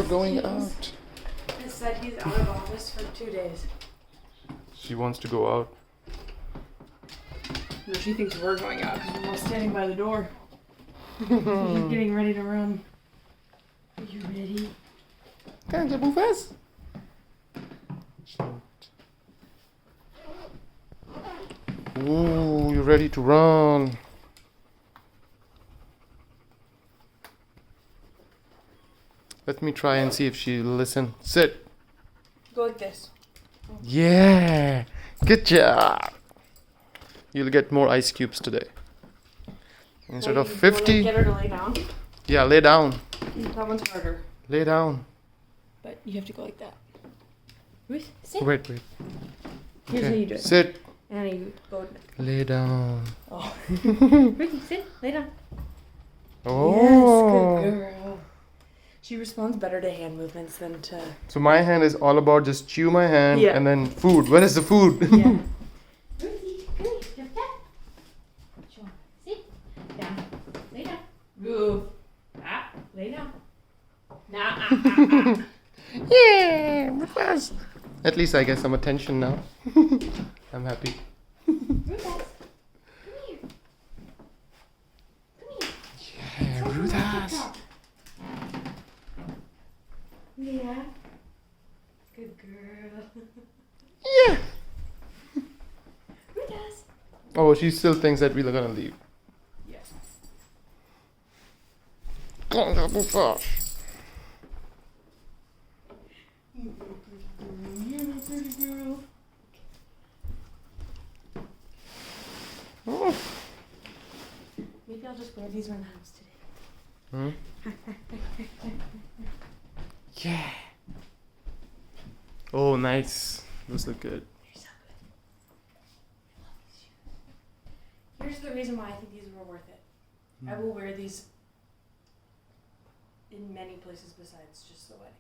going out. It said he's out of office for 2 days. She wants to go out. No, she thinks we're going out because we're all standing by the door. She's getting ready to run. Are you ready? Can you move fast? Ooh, you're ready to run. Let me try and see if she'll listen. Sit. Go like this. Yeah. Good job. You'll get more ice cubes today. Instead of 50. Get her to lay down. Yeah, lay down. That one's harder. Lay down. But you have to go like that. Ruth, sit. Wait. Here's how you do it. Sit. And then you go. Lay down. Oh. Ruthie, sit. Lay down. Oh. Yes, good girl. She responds better to hand movements than to. So my hand is all about just chew my hand Yeah. and then food. Where is the food? Yeah. Ruthie, come here. Jump down. Sure. Sit. Down. Lay down. Ruth. Ah, lay down. Nah. Yeah, move fast. At least I get some attention now. I'm happy. Ruth, come here. Come here. Yeah, Ruthas. Yeah. Good girl. Yeah. Ruthas. Oh, she still thinks that we're gonna leave. Yeah. Come on, move fast. You're a pretty girl. Oh. Maybe I'll just wear these around the house today. Hmm? Yeah. Oh, nice. Those look good. You're so good. I love these shoes. Here's the reason why I think these were worth it. I will wear these in many places besides just the wedding.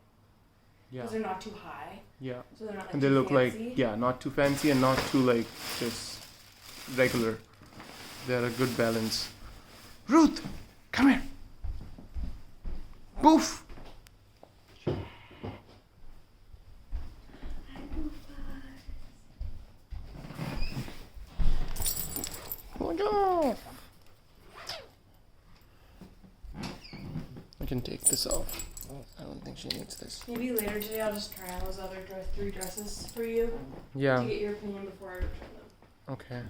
Yeah. Because they're not too high. Yeah. So they're not like And they too look fancy. like, yeah, not too fancy and not too like just regular. They're a good balance. Ruth, come here. Boof. Oh no. I can take this off. I don't think she needs this. Maybe later today I'll just try on those other 3 dresses for you Yeah. to get your opinion before I return them. Okay.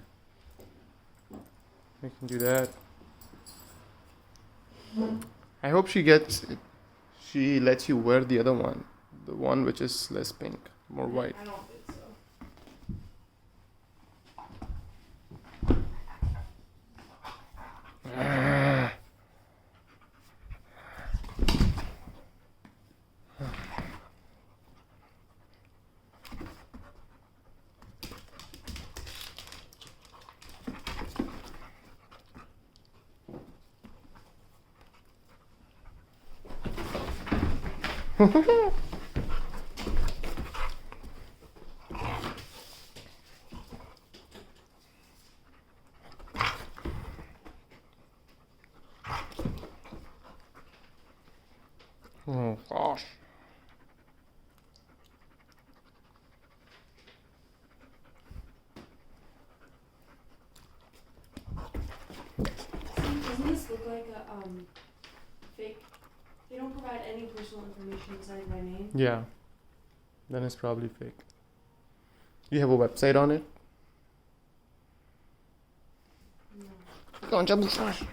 We can do that. I hope she lets you wear the other one. The one which is less pink, more white. I don't think so. Oh gosh. Doesn't this look like a fake? They don't provide any personal information besides my name. Yeah. Then it's probably fake. You have a website on it? No. Go on, jump fast.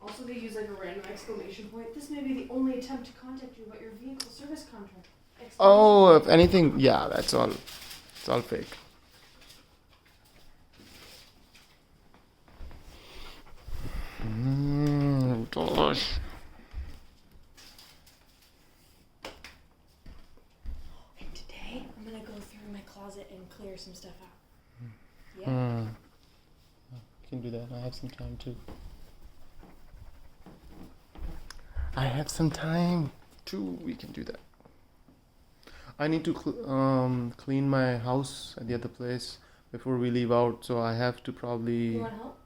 Also, they use like a random exclamation point. This may be the only attempt to contact you about your vehicle service contract. Oh, if anything, yeah, that's all. It's all fake. Gosh. And today, I'm gonna go through my closet and clear some stuff out. Yeah. You can do that. I have some time too. I have some time. 2, we can do that. I need to clean my house at the other place before we leave out, so I have to probably. You want help?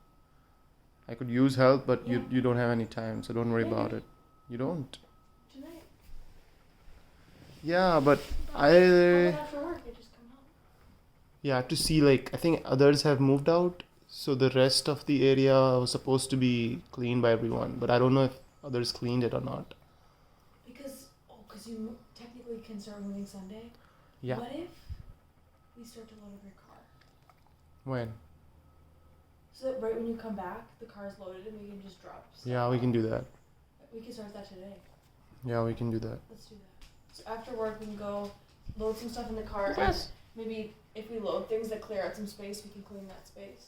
I could use help, but Yeah. you don't have any time, so don't worry Maybe. about it. You don't? Tonight. Yeah, but How about I after work? I just come help. yeah, I have to see, like, I think others have moved out, so the rest of the area was supposed to be cleaned by everyone, but I don't know if others cleaned it or not. Because you technically can start moving Sunday. Yeah. What if we start to load up your car? When? So that right when you come back, the car's loaded and we can just drop stuff Yeah, we off. can do that. We can start that today. Yeah, we can do that. Let's do that. So after work, we can go load some stuff in the car. Yes. And maybe if we load things that clear out some space, we can clean that space.